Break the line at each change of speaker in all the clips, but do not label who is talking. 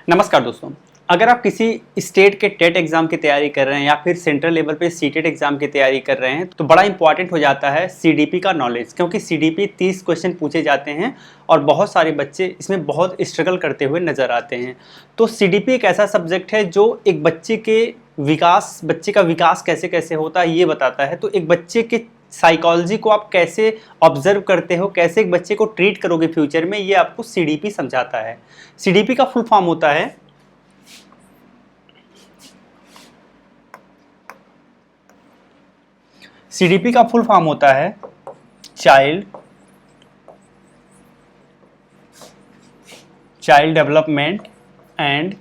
नमस्कार दोस्तों, अगर आप किसी स्टेट के टेट एग्जाम की तैयारी कर रहे हैं या फिर सेंट्रल लेवल पे सीटेट एग्जाम की तैयारी कर रहे हैं तो बड़ा इंपॉर्टेंट हो जाता है सीडीपी का नॉलेज, क्योंकि सीडीपी 30 क्वेश्चन पूछे जाते हैं और बहुत सारे बच्चे इसमें बहुत स्ट्रगल करते हुए नजर आते हैं। तो सीडीपी एक ऐसा सब्जेक्ट है जो एक बच्चे का विकास कैसे कैसे होता है ये बताता है। तो एक बच्चे के साइकोलॉजी को आप कैसे ऑब्जर्व करते हो, कैसे एक बच्चे को ट्रीट करोगे फ्यूचर में, ये आपको सीडीपी समझाता है। सीडीपी का फुल फॉर्म होता है child development and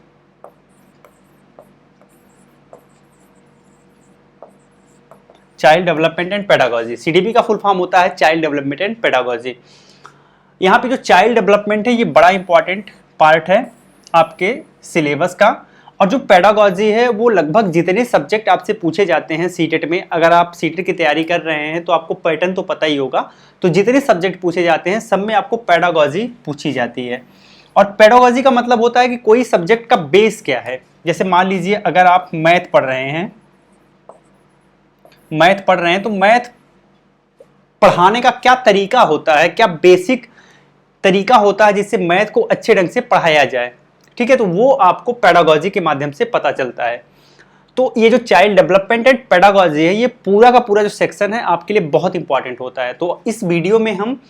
pedagogy. CDP का फुल फॉर्म होता है चाइल्ड डेवलपमेंट एंड पेडागोजी। यहाँ पे जो चाइल्ड डेवलपमेंट है ये बड़ा इंपॉर्टेंट पार्ट है आपके सिलेबस का, और जो पेडागोजी है वो लगभग जितने सब्जेक्ट आपसे पूछे जाते हैं सीटेट में, अगर आप सीटेट की तैयारी कर रहे हैं तो आपको पैटर्न तो पता ही होगा। तो जितने सब्जेक्ट पूछे जाते हैं सब में आपको पेडागोजी पूछी जाती है। और पेडागोजी का मतलब होता है कि कोई सब्जेक्ट का बेस क्या है। जैसे मान लीजिए अगर आप मैथ पढ़ रहे हैं तो मैथ पढ़ाने का क्या तरीका होता है, क्या बेसिक तरीका होता है जिससे मैथ को अच्छे ढंग से पढ़ाया जाए, ठीक है। तो वो आपको पेडागोजी के माध्यम से पता चलता है। तो ये जो चाइल्ड डेवलपमेंट एंड पेडागोजी है ये पूरा का पूरा जो सेक्शन है आपके लिए बहुत इंपॉर्टेंट होता है। तो इस वीडियो में हम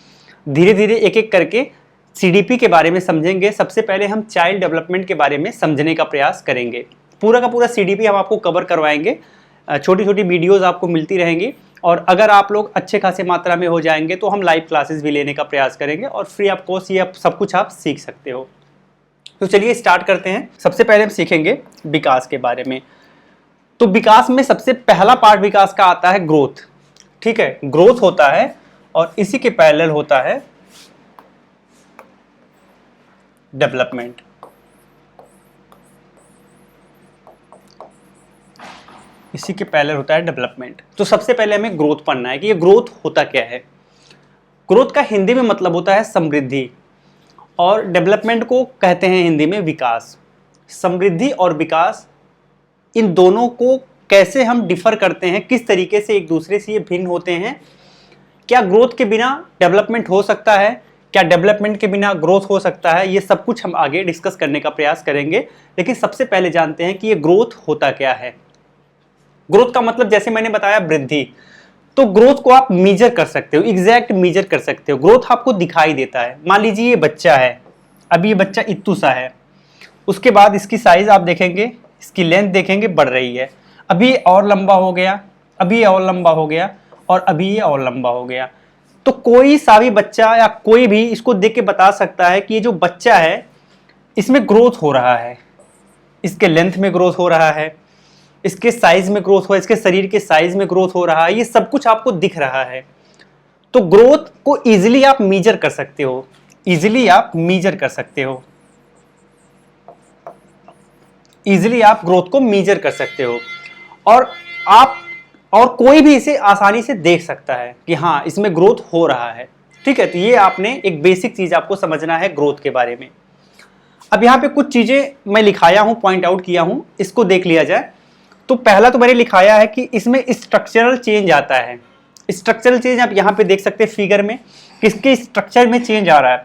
धीरे धीरे एक एक करके सीडीपी के बारे में समझेंगे। सबसे पहले हम चाइल्ड डेवलपमेंट के बारे में समझने का प्रयास करेंगे। पूरा का पूरा सीडीपी हम आपको कवर करवाएंगे, छोटी छोटी वीडियोज़ आपको मिलती रहेंगी, और अगर आप लोग अच्छे खासे मात्रा में हो जाएंगे तो हम लाइव क्लासेस भी लेने का प्रयास करेंगे और फ्री ऑफ कॉस्ट ये सब कुछ आप सीख सकते हो। तो चलिए स्टार्ट करते हैं। सबसे पहले हम सीखेंगे विकास के बारे में। तो विकास में सबसे पहला पार्ट विकास का आता है ग्रोथ, ठीक है। ग्रोथ होता है और इसी के पैरेलल होता है डेवलपमेंट। तो सबसे पहले हमें ग्रोथ पढ़ना है कि ये ग्रोथ होता क्या है। ग्रोथ का हिंदी में मतलब होता है समृद्धि, और डेवलपमेंट को कहते हैं हिंदी में विकास। समृद्धि और विकास, इन दोनों को कैसे हम डिफर करते हैं, किस तरीके से एक दूसरे से ये भिन्न होते हैं। क्या ग्रोथ के बिना डेवलपमेंट हो सकता है, क्या डेवलपमेंट के बिना ग्रोथ हो सकता है, ये सब कुछ हम आगे डिस्कस करने का प्रयास करेंगे। लेकिन सबसे पहले जानते हैं कि ये ग्रोथ होता क्या है। ग्रोथ का मतलब जैसे मैंने बताया वृद्धि, तो ग्रोथ को आप मेजर कर सकते हो, एग्जैक्ट मेजर कर सकते हो। ग्रोथ आपको दिखाई देता है। मान लीजिए ये बच्चा है, अभी ये बच्चा इत्तू सा है, उसके बाद इसकी साइज आप देखेंगे, इसकी लेंथ देखेंगे बढ़ रही है, अभी ये और लंबा हो गया, अभी ये और लंबा हो गया, और अभी ये और लंबा हो गया। तो कोई सा भी बच्चा या कोई भी इसको देख के बता सकता है कि ये जो बच्चा है इसमें ग्रोथ हो रहा है, इसके लेंथ में ग्रोथ हो रहा है, इसके साइज में ग्रोथ हो, इसके शरीर के साइज में ग्रोथ हो रहा है, ये सब कुछ आपको दिख रहा है। तो ग्रोथ को इजीली आप मेजर कर सकते हो, इजीली आप ग्रोथ को मेजर कर सकते हो, और कोई भी इसे आसानी से देख सकता है कि हाँ इसमें ग्रोथ हो रहा है, ठीक है। तो ये आपने एक बेसिक चीज आपको समझना है ग्रोथ के बारे में। अब यहाँ पे कुछ चीजें मैं लिखाया हूं, पॉइंट आउट किया हूं, इसको देख लिया जाए। तो पहला तो मैंने लिखाया है कि इसमें स्ट्रक्चरल चेंज आता है। स्ट्रक्चरल चेंज आप यहाँ पे देख सकते हैं फिगर में, किसके स्ट्रक्चर में चेंज आ रहा है।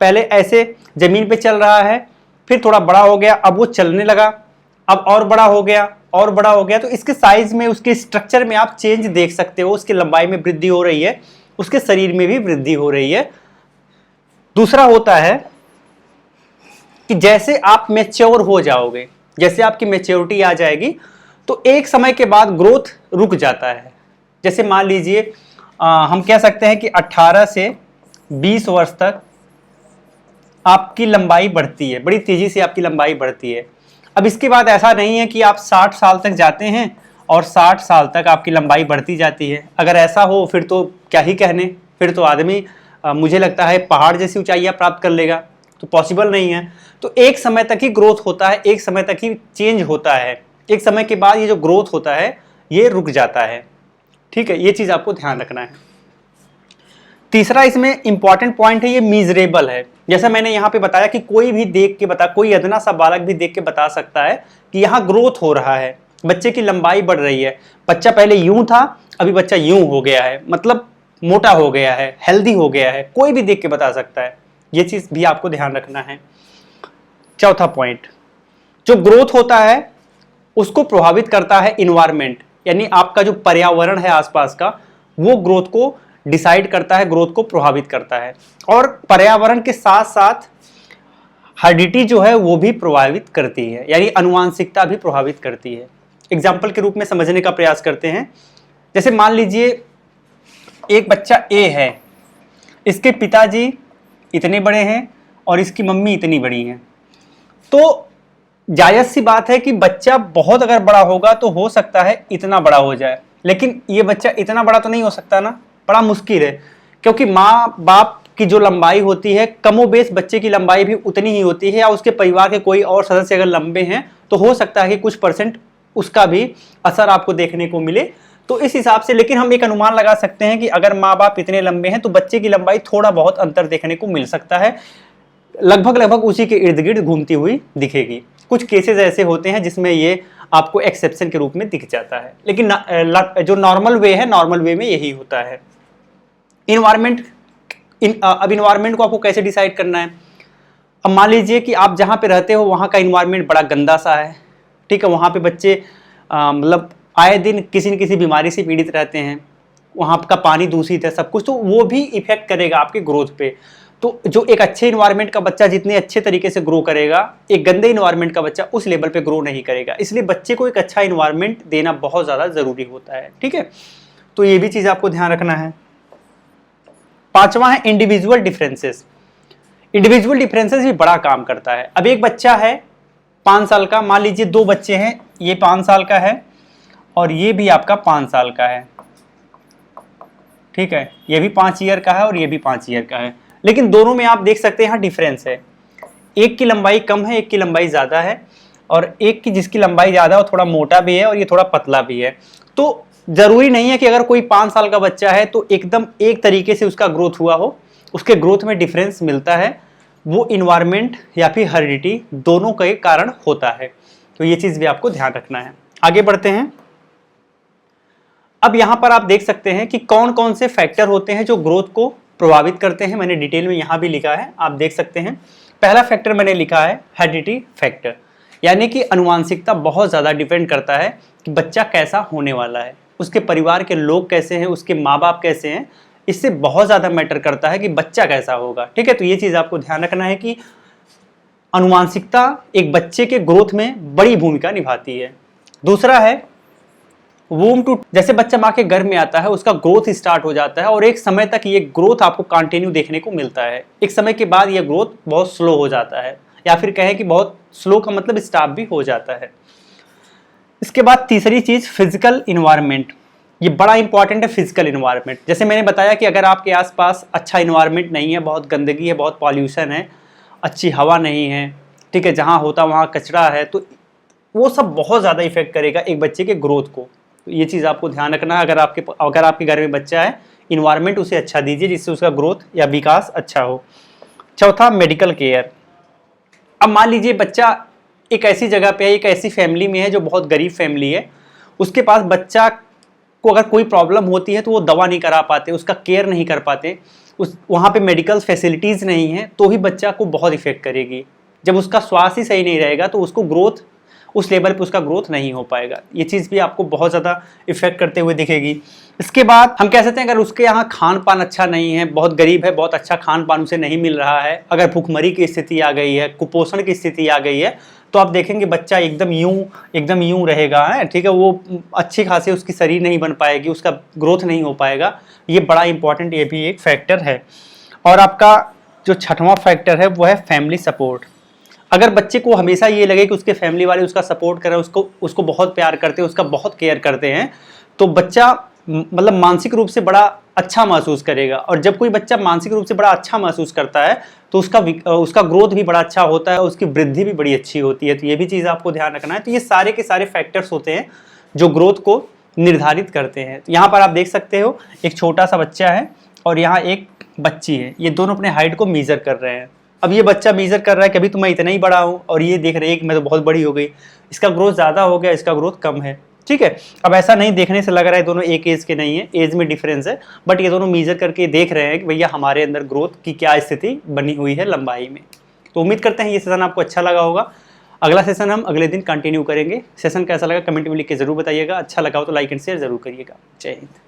पहले ऐसे जमीन पे चल रहा है, फिर थोड़ा बड़ा हो गया, अब वो चलने लगा, अब और बड़ा हो गया, और बड़ा हो गया। तो इसके साइज में, उसके स्ट्रक्चर में आप चेंज देख सकते हो। उसकी लंबाई में वृद्धि हो रही है, उसके शरीर में भी वृद्धि हो रही है। दूसरा होता है कि जैसे आप मैच्योर हो जाओगे, जैसे आपकी मैच्योरिटी आ जाएगी तो एक समय के बाद ग्रोथ रुक जाता है। जैसे मान लीजिए हम कह सकते हैं कि 18 से 20 वर्ष तक आपकी लंबाई बढ़ती है, बड़ी तेजी से आपकी लंबाई बढ़ती है। अब इसके बाद ऐसा नहीं है कि आप 60 साल तक जाते हैं और 60 साल तक आपकी लंबाई बढ़ती जाती है। अगर ऐसा हो फिर तो क्या ही कहने, फिर तो आदमी मुझे लगता है पहाड़ जैसी ऊंचाइयां प्राप्त कर लेगा, तो पॉसिबल नहीं है। तो एक समय तक ही ग्रोथ होता है, एक समय तक ही चेंज होता है, एक समय के बाद ये जो ग्रोथ होता है ये रुक जाता है, ठीक है। ये चीज आपको ध्यान रखना है। तीसरा इसमें इंपॉर्टेंट पॉइंट है, ये मीजरेबल है। जैसा मैंने यहाँ पे बताया कि कोई भी देख के कोई अदना सा बालक भी देख के बता सकता है कि यहाँ ग्रोथ हो रहा है, बच्चे की लंबाई बढ़ रही है। बच्चा पहले यूं था, अभी बच्चा यूं हो गया है, मतलब मोटा हो गया है, हेल्दी हो गया है, कोई भी देख के बता सकता है। ये चीज भी आपको ध्यान रखना है। चौथा पॉइंट, जो ग्रोथ होता है उसको प्रभावित करता है इन्वायरमेंट, यानी आपका जो पर्यावरण है आसपास का, वो ग्रोथ को डिसाइड करता है, ग्रोथ को प्रभावित करता है। और पर्यावरण के साथ साथ हेरिडिटी जो है वो भी प्रभावित करती है, यानी आनुवंशिकता भी प्रभावित करती है। एग्जाम्पल के रूप में समझने का प्रयास करते हैं। जैसे मान लीजिए एक बच्चा ए है, इसके पिताजी इतने बड़े हैं और इसकी मम्मी इतनी बड़ी हैं, तो जायज सी बात है कि बच्चा बहुत अगर बड़ा होगा तो हो सकता है इतना बड़ा हो जाए, लेकिन ये बच्चा इतना बड़ा तो नहीं हो सकता ना, बड़ा मुश्किल है। क्योंकि माँ बाप की जो लंबाई होती है, कमोबेश बच्चे की लंबाई भी उतनी ही होती है, या उसके परिवार के कोई और सदस्य अगर लंबे हैं तो हो सकता है कि कुछ परसेंट उसका भी असर आपको देखने को मिले। तो इस हिसाब से, लेकिन हम एक अनुमान लगा सकते हैं कि अगर माँ बाप इतने लंबे हैं तो बच्चे की लंबाई थोड़ा बहुत अंतर देखने को मिल सकता है, लगभग उसी के इर्द गिर्द घूमती हुई दिखेगी। कुछ केसेस ऐसे होते हैं जिसमें ये आपको एक्सेप्शन के रूप में दिख जाता है, लेकिन जो नॉर्मल वे है, नॉर्मल वे में यही होता है। इन्वायरमेंट, अब इन्वायरमेंट को आपको कैसे डिसाइड करना है। अब मान लीजिए कि आप जहाँ पे रहते हो वहाँ का इन्वायरमेंट बड़ा गंदा सा है, ठीक है, वहाँ पे बच्चे मतलब आए दिन किसी न किसी बीमारी से पीड़ित रहते हैं, वहाँ का पानी दूषित है, सब कुछ, तो वो भी इफेक्ट करेगा आपके ग्रोथ पे। तो जो एक अच्छे इन्वायरमेंट का बच्चा जितने अच्छे तरीके से ग्रो करेगा, एक गंदे इन्वायरमेंट का बच्चा उस लेवल पे ग्रो नहीं करेगा। इसलिए बच्चे को एक अच्छा इन्वायरमेंट देना बहुत ज़्यादा ज़रूरी होता है, ठीक है। तो ये भी चीज़ आपको ध्यान रखना है। पांचवा है इंडिविजुअल डिफरेंसेस। इंडिविजुअल डिफरेंसेस भी बड़ा काम करता है। अब एक बच्चा है 5 साल का, मान लीजिए 2 बच्चे हैं, ये 5 साल का है और ये भी आपका 5 साल का है, ठीक है, ये भी 5 ईयर का है और ये भी 5 ईयर का है, लेकिन दोनों में आप देख सकते हैं यहाँ डिफरेंस है। एक की लंबाई कम है, एक की लंबाई ज़्यादा है, और एक की जिसकी लंबाई ज़्यादा है वो थोड़ा मोटा भी है और ये थोड़ा पतला भी है। तो ज़रूरी नहीं है कि अगर कोई 5 साल का बच्चा है तो एकदम एक तरीके से उसका ग्रोथ हुआ हो, उसके ग्रोथ में डिफरेंस मिलता है, वो इन्वायरमेंट या फिर हेरिडिटी दोनों के कारण होता है। तो ये चीज़ भी आपको ध्यान रखना है। आगे बढ़ते हैं। अब यहाँ पर आप देख सकते हैं कि कौन कौन से फैक्टर होते हैं जो ग्रोथ को प्रभावित करते हैं। मैंने डिटेल में यहाँ भी लिखा है, आप देख सकते हैं। पहला फैक्टर मैंने लिखा है हेरिडिटी फैक्टर, यानी कि आनुवंशिकता बहुत ज़्यादा डिपेंड करता है कि बच्चा कैसा होने वाला है, उसके परिवार के लोग कैसे हैं, उसके माँ बाप कैसे हैं, इससे बहुत ज़्यादा मैटर करता है कि बच्चा कैसा होगा, ठीक है। तो ये चीज़ आपको ध्यान रखना है कि आनुवंशिकता एक बच्चे के ग्रोथ में बड़ी भूमिका निभाती है। दूसरा है वूम टू, जैसे बच्चा माँ के गर्भ में आता है उसका ग्रोथ स्टार्ट हो जाता है और एक समय तक ये ग्रोथ आपको कंटिन्यू देखने को मिलता है। एक समय के बाद ये ग्रोथ बहुत स्लो हो जाता है, या फिर कहें कि बहुत स्लो का मतलब स्टॉप भी हो जाता है। इसके बाद तीसरी चीज़ फिजिकल इन्वायरमेंट, ये बड़ा इंपॉर्टेंट है। फिजिकल इन्वायरमेंट, जैसे मैंने बताया कि अगर आपके आसपास अच्छा इन्वायरमेंट नहीं है, बहुत गंदगी है, बहुत पॉल्यूशन है, अच्छी हवा नहीं है, ठीक है, जहाँ होता वहाँ कचरा है, तो वो सब बहुत ज़्यादा इफेक्ट करेगा एक बच्चे के ग्रोथ को। तो ये चीज़ आपको ध्यान रखना है। अगर आपके घर में बच्चा है, इन्वायरमेंट उसे अच्छा दीजिए जिससे उसका ग्रोथ या विकास अच्छा हो। चौथा मेडिकल केयर। अब मान लीजिए बच्चा एक ऐसी जगह पे है, एक ऐसी फैमिली में है जो बहुत गरीब फैमिली है, उसके पास बच्चा को अगर कोई प्रॉब्लम होती है तो वो दवा नहीं करा पाते, उसका केयर नहीं कर पाते, वहाँ पे मेडिकल फैसिलिटीज़ नहीं है, तो ही बच्चा को बहुत इफेक्ट करेगी। जब उसका स्वास्थ्य ही सही नहीं रहेगा तो उसको ग्रोथ, उस लेवल पे उसका ग्रोथ नहीं हो पाएगा। ये चीज़ भी आपको बहुत ज़्यादा इफेक्ट करते हुए दिखेगी। इसके बाद हम कह सकते हैं अगर उसके यहाँ खान पान अच्छा नहीं है, बहुत गरीब है, बहुत अच्छा खान पान उसे नहीं मिल रहा है, अगर भूखमरी की स्थिति आ गई है, कुपोषण की स्थिति आ गई है, तो आप देखेंगे बच्चा एकदम यूं रहेगा, है, ठीक है, वो अच्छी खासी उसकी शरीर नहीं बन पाएगी, उसका ग्रोथ नहीं हो पाएगा। ये बड़ा इंपॉर्टेंट, ये भी एक फैक्टर है। और आपका जो छठवां फैक्टर है वो है फैमिली सपोर्ट। अगर बच्चे को हमेशा ये लगे कि उसके फैमिली वाले उसका सपोर्ट कर रहे हैं, उसको बहुत प्यार करते हैं, उसका बहुत केयर करते हैं, तो बच्चा मतलब मानसिक रूप से बड़ा अच्छा महसूस करेगा। और जब कोई बच्चा मानसिक रूप से बड़ा अच्छा महसूस करता है तो उसका ग्रोथ भी बड़ा अच्छा होता है, उसकी वृद्धि भी बड़ी अच्छी होती है। तो ये भी चीज़ आपको ध्यान रखना है। तो ये सारे के सारे फैक्टर्स होते हैं जो ग्रोथ को निर्धारित करते हैं। तो यहाँ पर आप देख सकते हो एक छोटा सा बच्चा है और यहाँ एक बच्ची है, ये दोनों अपने हाइट को मेजर कर रहे हैं, अब ये बच्चा मेजर कर रहा है कि अभी तो मैं इतना ही बड़ा हूँ, और ये देख रहे हैं कि मैं तो बहुत बड़ी हो गई, इसका ग्रोथ ज़्यादा हो गया, इसका ग्रोथ कम है। ठीक है, अब ऐसा नहीं देखने से लग रहा है दोनों एक एज के नहीं है, एज में डिफरेंस है, बट ये दोनों मेजर करके देख रहे हैं कि भैया हमारे अंदर ग्रोथ की क्या स्थिति बनी हुई है लंबाई में। तो उम्मीद करते हैं ये सेशन आपको अच्छा लगा होगा। अगला सेशन हम अगले दिन कंटिन्यू करेंगे। सेशन कैसा लगा कमेंट में लिख के जरूर बताइएगा। अच्छा लगा हो तो लाइक एंड शेयर जरूर करिएगा। जय हिंद।